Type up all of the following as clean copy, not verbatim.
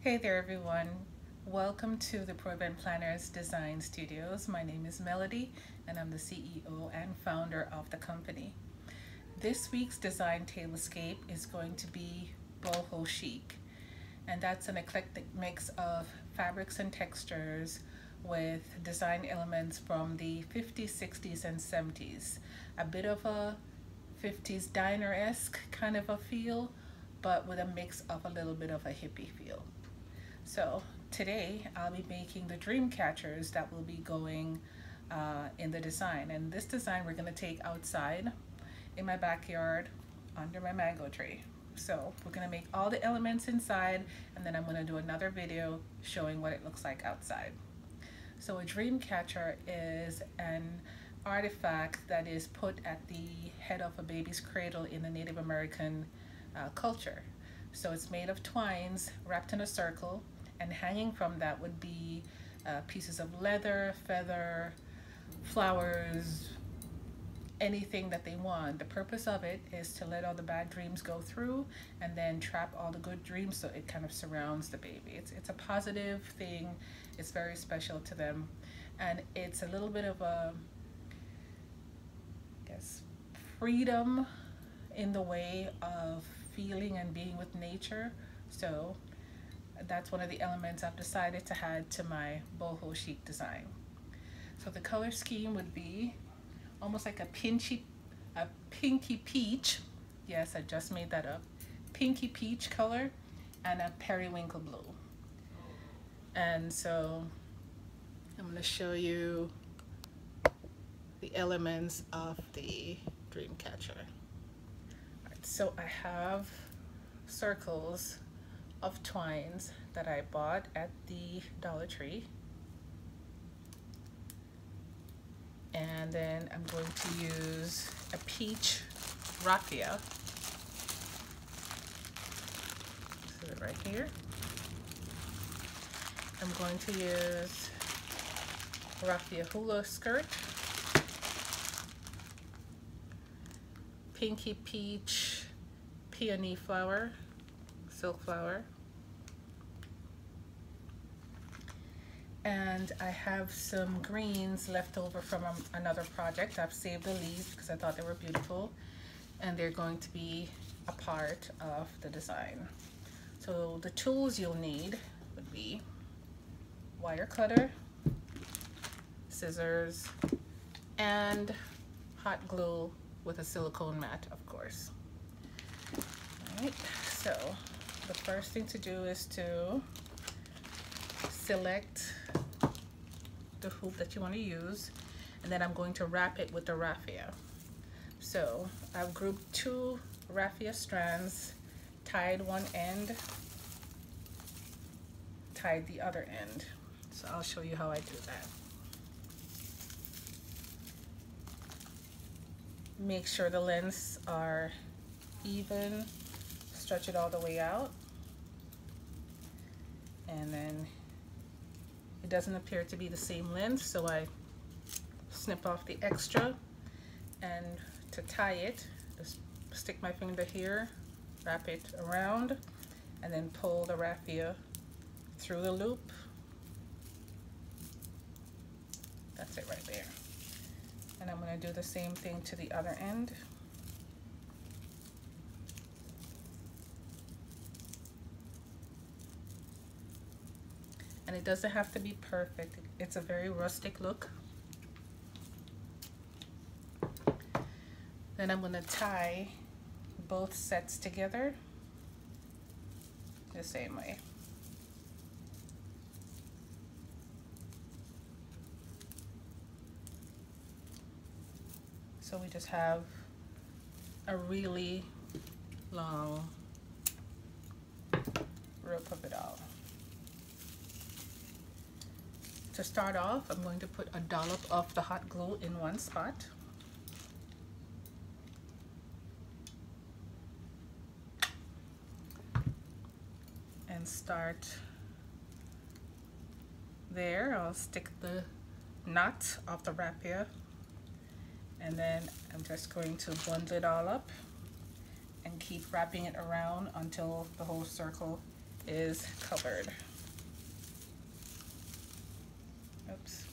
Hey there everyone, welcome to the Pro Event Planners Design Studios. My name is Melody and I'm the CEO and founder of the company. This week's design tablescape is going to be Boho Chic, and that's an eclectic mix of fabrics and textures with design elements from the 50s, 60s, and 70s. A bit of a 50s diner-esque kind of a feel, but with a mix of a little bit of a hippie feel. So today I'll be making the dream catchers that will be going in the design. And this design we're going to take outside in my backyard under my mango tree. So we're going to make all the elements inside, and then I'm going to do another video showing what it looks like outside. So a dream catcher is an artifact that is put at the head of a baby's cradle in the Native American culture. So it's made of twines wrapped in a circle, and hanging from that would be pieces of leather, feather, flowers, anything that they want. The purpose of it is to let all the bad dreams go through and then trap all the good dreams, so it kind of surrounds the baby. It's a positive thing. It's very special to them, and it's a little bit of a, I guess, freedom in the way of feeling and being with nature. So that's one of the elements I've decided to add to my Boho Chic design. So the color scheme would be almost like a pinky peach. Yes, I just made that up. Pinky peach color and a periwinkle blue. And so I'm going to show you the elements of the dream catcher. So I have circles of twines that I bought at the Dollar Tree, and then I'm going to use a peach raffia. This is it right here. I'm going to use raffia hula skirt, pinky peach peony flower, silk flower, and I have some greens left over from another project. I've saved the leaves because I thought they were beautiful, and they're going to be a part of the design. So the tools you'll need would be wire cutter, scissors, and hot glue with a silicone mat, of course. All right, so the first thing to do is to select the hoop that you want to use, and then I'm going to wrap it with the raffia. So I've grouped 2 raffia strands, tied one end, tied the other end. So I'll show you how I do that. Make sure the lengths are even, stretch it all the way out, and then it doesn't appear to be the same length, so I snip off the extra, and to tie it, just stick my finger here, wrap it around, and then pull the raffia through the loop. That's it right there. And I'm going to do the same thing to the other end. And it doesn't have to be perfect. It's a very rustic look. Then I'm going to tie both sets together the same way. So we just have a really long rope of it all. To start off, I'm going to put a dollop of the hot glue in one spot. And start there. I'll stick the knot of the raffia, and then I'm just going to bundle it all up and keep wrapping it around until the whole circle is covered. Oops.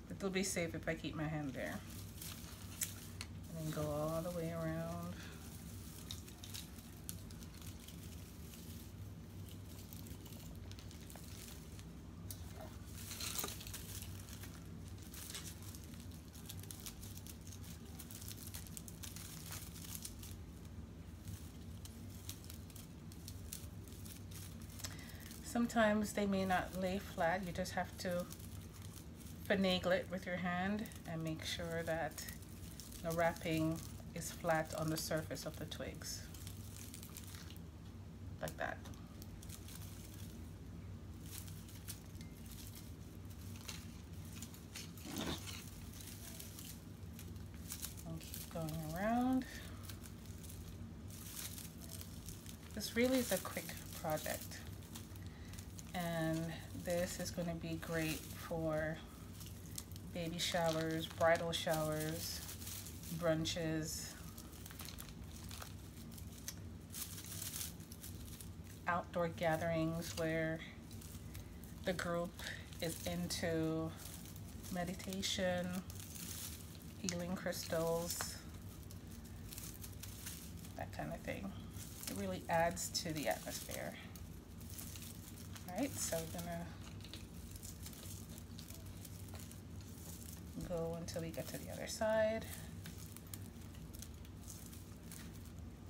It'll be safe if I keep my hand there. And then go all the way around. Sometimes they may not lay flat. You just have to finagle it with your hand and make sure that the wrapping is flat on the surface of the twigs. Like that. And keep going around. This really is a quick project. And this is going to be great for baby showers, bridal showers, brunches, outdoor gatherings where the group is into meditation, healing crystals, that kind of thing. It really adds to the atmosphere. All right, so we're gonna go until we get to the other side.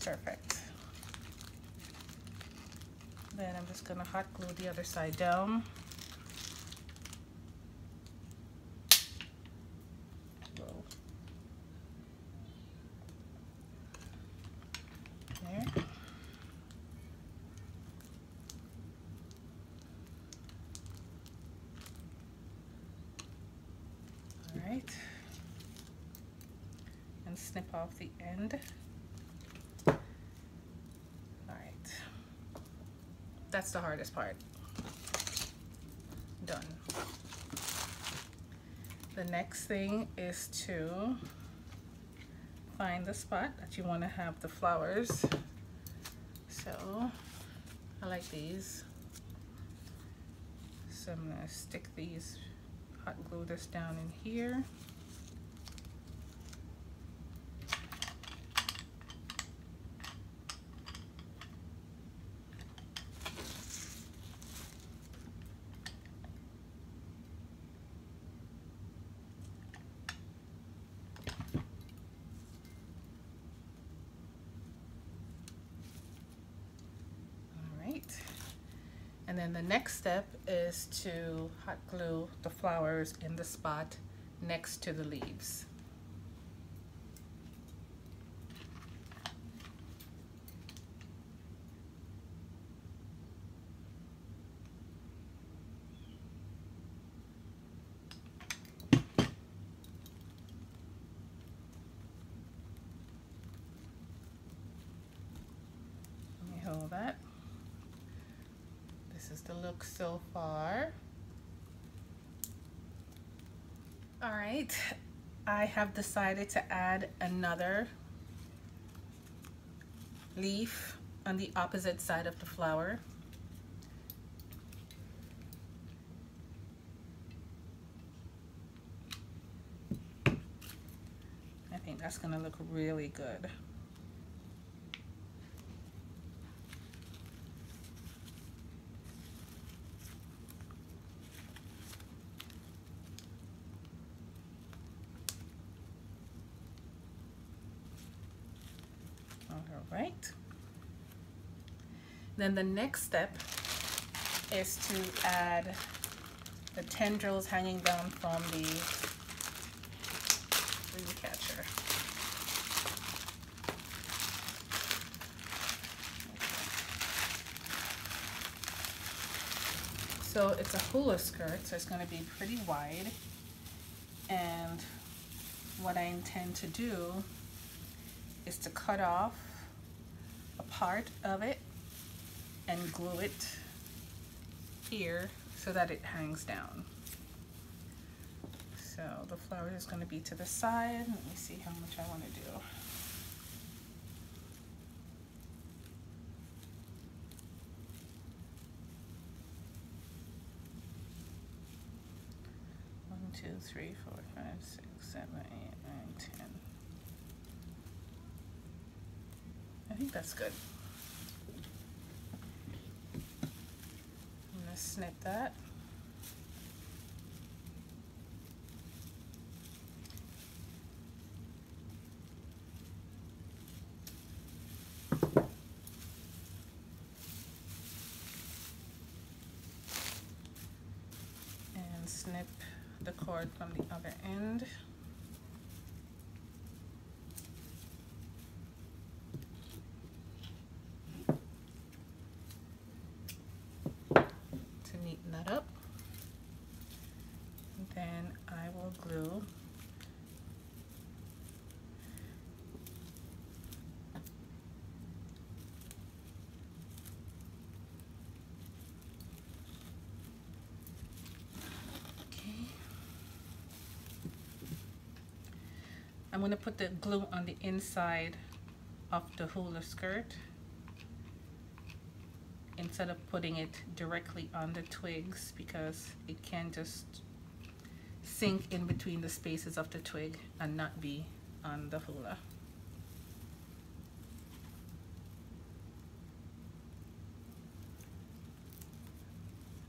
Perfect. Then I'm just gonna hot glue the other side down. Whoa. There. All right. And snip off the end. That's the hardest part. Done. The next thing is to find the spot that you want to have the flowers. So I like these. So I'm going to stick these, hot glue this down in here. And then the next step is to hot glue the flowers in the spot next to the leaves. Let me hold that. This is the look so far. All right, I have decided to add another leaf on the opposite side of the flower. I think that's gonna look really good. All right. Then the next step is to add the tendrils hanging down from the Dreamcatcher. So it's a hula skirt, so it's going to be pretty wide. And what I intend to do is to cut off a part of it and glue it here so that it hangs down. So the flower is going to be to the side. Let me see how much I want to do. One, two, three, four, five, six, 7, 8, 9, 10. I think that's good. I'm going to snip that. And snip the cord from the other end. To neaten that up. And then I will glue I'm going to put the glue on the inside of the hula skirt instead of putting it directly on the twigs, because it can just sink in between the spaces of the twig and not be on the hula.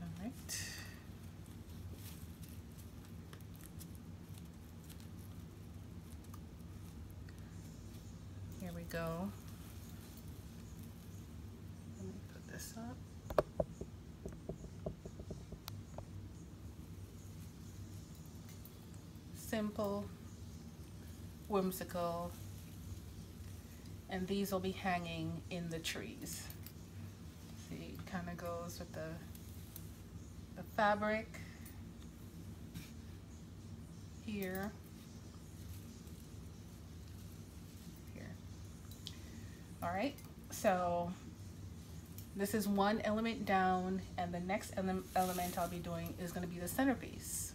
All right. Here we go. Let me put this up. Simple, whimsical, and these will be hanging in the trees. See, it kind of goes with the fabric here. All right, so this is one element down, and the next element I'll be doing is going to be the centerpiece.